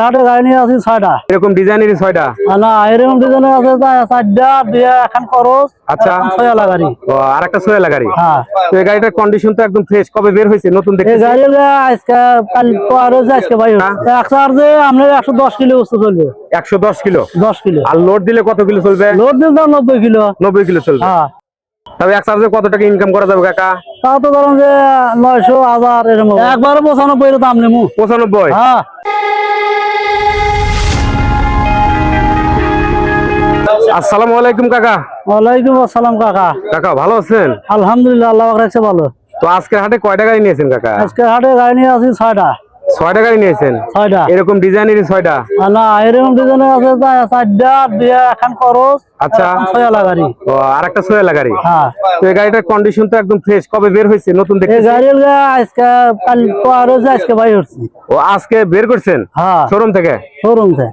হাটে গাড়ি নিয়ে আসি 6টা। এরকম ডিজাইনেরই 6টা? না, এরকম ডিজাইনের আছে 4টা, দিয়ে এখন খরচ। আচ্ছা, 6 গাড়ি। ও আরেকটা 6 গাড়ি। হ্যাঁ, তো এই গাড়িটার কন্ডিশন তো একদম ফ্রেশ। কবে বের হয়েছে নতুন দেখতে? এই গাড়ি আজকে কাল তো আর আজকে ভাই এক চার্জে আপনার 110 কিলো বস্তু চলবে। 110 কিলো? 10 কিলো। আর লোড দিলে কত কিলো চলবে? লোড দিলে 90 কিলো। 90 কিলো চলবে। হ্যাঁ। তবে এক চার্জে কত টাকা ইনকাম করা যাবে কাকা? তা তো ধরুন যে 900, 1000 এরকম। একবারে 95 এর দাম নেবো। 95? হ্যাঁ। আসসালামু আলাইকুম কাকা। ওয়ালাইকুম আসসালাম কাকা। কাকা ভালো আছেন? আলহামদুলিল্লাহ, আল্লাহ রাখছে ভালো। তো আজকের হাটে কয়টা গাড়ি নিয়েছেন কাকা? আজকে হাটে গাড়ি নিয়ে আসি 6টা। 6টা গাড়ি নিয়েছেন? 6টা। এরকম ডিজাইনেরই 6টা? না, এরকম ডিজাইনের আছে 4টা, দিয়ে এখন খরচ। আচ্ছা, 6 গাড়ি। ও আরেকটা 6 গাড়ি। হ্যাঁ। তো এই গাড়িটার কন্ডিশন তো একদম ফ্রেশ। কবে বের হয়েছে নতুন দেখতে? এই গাড়ি আজকে কাল তো আর আজকে ভাই হচ্ছে। ও আজকে বের করছেন? হ্যাঁ, শোরুম থেকে? শোরুম থেকে।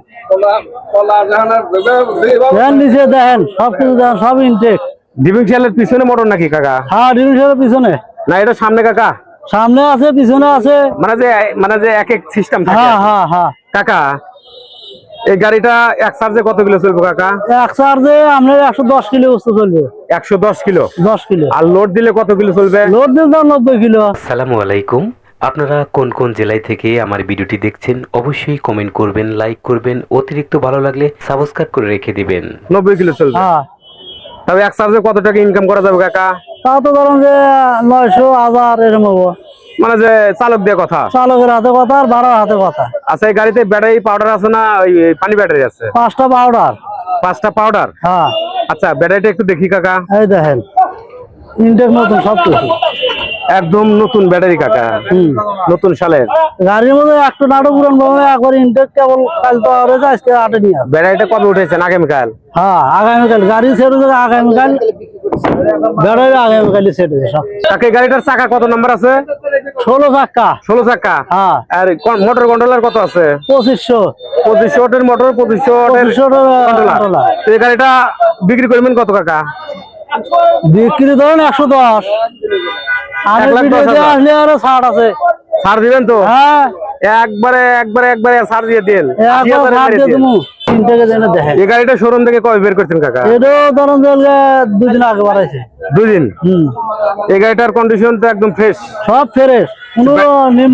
নিচে দেখেন সবকিছু, দেখেন সব ইনটেক। ডিফারেন্সিয়ালের পিছনে মোটর নাকি কাকা? হ্যাঁ, ডিভিশনের পিছনে। না, এটা সামনে কাকা? সামনে আছে, পিছনে আছে। মানে যে এক এক সিস্টেম থাকে। হ্যাঁ হ্যাঁ হ্যাঁ। কাকা এই গাড়িটা এক চার্জে কত কিলো চলবে কাকা? এক চার্জে আপনার 110 কিলো বস্তু চলবে। 110 কিলো? 10 কিলো। আর লোড দিলে কত কিলো চলবে? লোড দিলে 90 কিলো। আসসালামু আলাইকুম। আপনারা কোন কোন জেলায় থেকে আমার ভিডিওটি দেখছেন অবশ্যই কমেন্ট করবেন, লাইক করবেন, অতিরিক্ত ভালো লাগলে সাবস্ক্রাইব করে রেখে দিবেন। 90 কিলো চলবে? হ্যাঁ। তবে এক চার্জে কত টাকা ইনকাম করা যাবে কাকা? তা তো ধরুন যে 900, 1000 এরকম হবো। মানে যে চালক দিয়ে কথা? চালকের হাতে কথা আর ভাড়ার হাতে কথা। আচ্ছা, এই গাড়িতে ব্যাটারি পাউডার আছে না ওই পানি ব্যাটারি আছে? 5টা পাউডার। 5টা পাউডার? হ্যাঁ। আচ্ছা, ব্যাটারিটা একটু দেখি কাকা। এই দেখেন ইনটেক নতুন সবকিছু। একদম নতুন ব্যাটারি কাকা, নতুন সালের। গাড়ির মধ্যে একটা নাটক পুরান ভাবে একবার ইনটেক কেবল কাল তো আর আজকে হাটে নিয়ে আসে। ব্যাটারিটা কবে উঠেছেন? আগামীকাল? হ্যাঁ, আগামীকাল গাড়ি সেট হচ্ছে। আগামীকাল ব্যাটারি আগামীকাল সেট হচ্ছে সব। কাকে গাড়িটার চাকা কত নাম্বার আছে? 16 চাকা। 16 চাকা? হ্যাঁ। আর মোটর কন্ট্রোলার কত আছে? 2500। 2500 ওয়াটের মোটর, 2500 ওয়াটের 2500 কন্ট্রোলার। তো এই গাড়িটা বিক্রি করবেন কত কাকা? বিক্রি ধরেন 110। আমি 1,10,000 আসলে আরো ছাড় আছে। ছাড় দিবেন তো? হ্যাঁ, একবারে ছাড় দিয়ে দিন। একবার ছাড় দিয়ে তুমি ইনটেকে জেনে দেখেন। এই গাড়িটা শোরুম থেকে কবে বের করছেন কাকা? এটাও ধরেন যে 2 দিন আগে বাড়াইছে। 2 দিন? এই গাড়িটার কন্ডিশন তো একদম ফ্রেশ, সব ফ্রেশ। কোনো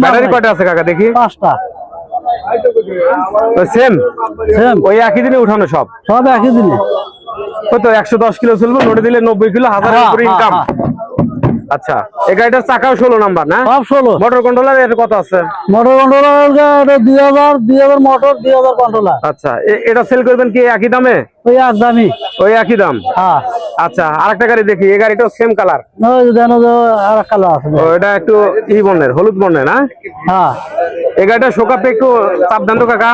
ব্যাটারি কয়টা আছে কাকা দেখি? 5টা। সেম সেম, ওই একই দিনে উঠানো সব? সব একই দিনে। ওই তো 110 কিলো চলবে, লোডে দিলে 90 কিলো, 1000 উপরে ইনকাম। আচ্ছা, এই গাড়িটার চাকাও 16 নাম্বার না? সব 16। মোটর কন্ট্রোলার এর কত আছে? Motor controller 2000 motor, 2000 controller. আচ্ছা, এটা সেল করবেন কি একই দামে? ওই একদমই। ওই একই দাম? হ্যাঁ। আচ্ছা, আরেকটা গাড়ি দেখি। এই গাড়িটাও সেম কালার? ওই জানো যে আর কালার আছে। ও, এটা একটু বর্ণের, হলুদ বর্ণের না? হ্যাঁ। এই গাড়িটা শোকাপে একটু চাপ দেন তো কাকা।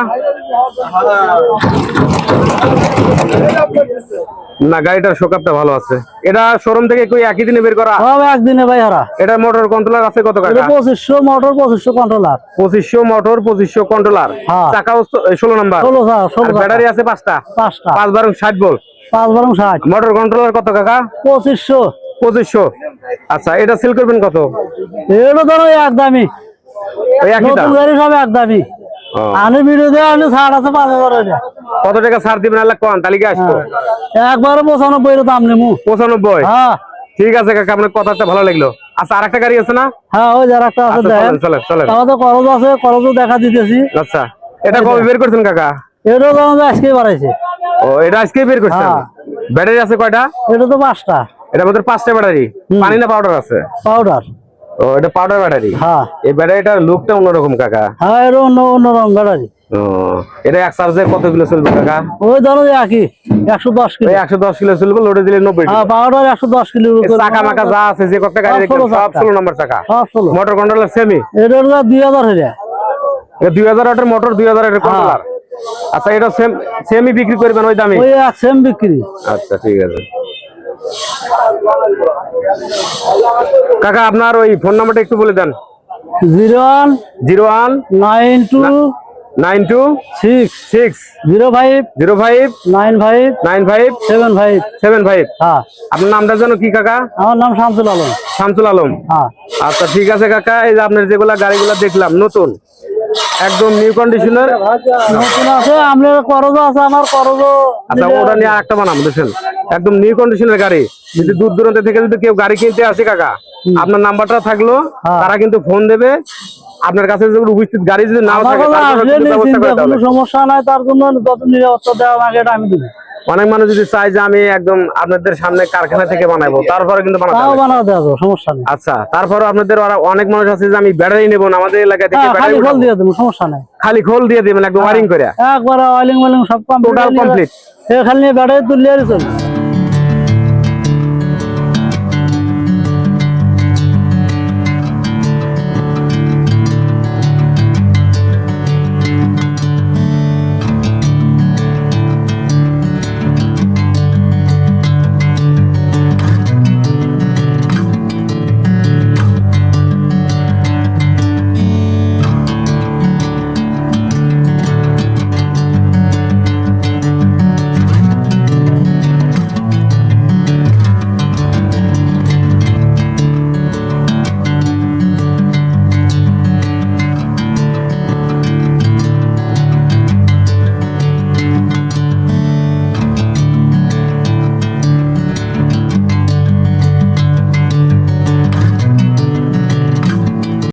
না, গাড়িটার শোকাপটা ভালো আছে। এটা শোরুম থেকে কই একই দিনে বের করা? সব একদিনে ভাই হারা। এটা মোটর কন্ট্রোলার আছে কত কাকা? 2500 মোটর, 2500 কন্ট্রোলার। 2500 motor, 2500 controller. হ্যাঁ। চাকাও 16 নাম্বার? 16 ব্যাটারি আছে 5টা? 5টা। 5 বারং 60 ভোল্ট। 5 বারং 60। মোটর কন্ট্রোলার কত কাকা? 2500। 2500? আচ্ছা, এটা সেল করবেন কত? এটা ধরো একদমই। ওই একই দাম? নতুন গাড়ি সব একদমই। আমি বিরোধী আমি ছাড় আছে 5000 কত টাকা ছাড় দিবেন আল্লাহ কোন তালিকা আসবো? একবারে 95 এর দাম নেবো। 95? হ্যাঁ। ঠিক আছে কাকা, আপনার কথাটা ভালো লাগলো। আচ্ছা, আরেকটা গাড়ি আছে না? হ্যাঁ, ওই যারা একটা আছে দেখেন। চলেন। আমাদের খরচ আছে, খরচও দেখা দিতেছি। আচ্ছা, এটা কবে বের করছেন কাকা? এটাও যেমন আজকেই বাড়াইছে। ও, এটা আজকেই বের করছেন? হ্যাঁ। ব্যাটারি আছে কয়টা? এটা তো 5টা। এটার মধ্যে 5টা ব্যাটারি? পানি না পাউডার আছে? পাউডার। ও, এটা পাউডার ব্যাটারি? হ্যাঁ। এই ব্যাটারিটার লুকটা অন্যরকম কাকা। হ্যাঁ, এটা অন্য রকম ব্যাটারি। ও, এটা এক চার্জে কত কিলো চলবে কাকা? ওই ধরো একই 110 কিলো। 110 কিলো চলবে, লোডে দিলে 90 কিলো। হ্যাঁ, পাউডার 110 কিলো। চাকা মাকা যা আছে, যে কত গাড়ি দেখেন সব 16 নাম্বার চাকা। সব 16। Motor controller semi? এটা 2000 হয়ে। 2000 ওয়াটের মোটর, 2000 ওয়াটের কন্ট্রোলার। আচ্ছা, এটা সেমি বিক্রি করবেন ওই দামে? ওই এক সেম বিক্রি। আচ্ছা, ঠিক আছে কাকা, আপনার ওই ফোন নাম্বারটা একটু বলে দেন। 01 01 92 92 6 05 05 95 95 75। 75। হ্যাঁ। আপনার নামটা যেন কি কাকা? আমার নাম শামসুল আলম। শামসুল আলম? হ্যাঁ। আচ্ছা, ঠিক আছে কাকা, এই যে আপনার যেগুলা গাড়িগুলা দেখলাম নতুন, একদম নিউ কন্ডিশনের। নতুন আছে, আপনার করজও আছে, আমার করজও। আচ্ছা, ওটা নিয়ে আরেকটা বানাবো দেখেন, একদম নিউ কন্ডিশনের গাড়ি। যদি দূর দূরান্ত থেকে যদি কেউ গাড়ি কিনতে আসে কাকা, আপনার নাম্বারটা থাকলো, তারা কিন্তু ফোন দেবে। আপনার কাছে যদি উপস্থিত গাড়ি যদি নাও আমার থাকে, কথা তারপরেও আসলে কিন্তু ব্যবস্থা করে নিশ্চিন্তে, দেওয়া কোনো হবে। সমস্যা নাই, তার জন্য যত নিরাপত্তা দেওয়া লাগে এটা আমি দেবো। অনেক মানুষ যদি চায় যে আমি একদম আপনাদের সামনে কারখানা থেকে বানাবো, তারপরে কিন্তু বানাতে তাও হবে। বানাতে হবে, সমস্যা নেই। আচ্ছা, তারপরে আপনাদের অনেক মানুষ আছে যে আমি ব্যাটারি নেবো না, আমাদের এলাকা থেকে হ্যাঁ, খালি ব্যাটারি খোল দিয়ে দেবো, সমস্যা নাই। খালি খোল দিয়ে দিবেন একদম ওয়ারিং করে, একবারে অয়েলিং সব টোটাল কমপ্লিট। খালি নিয়ে ব্যাটারি তুললে চলবে।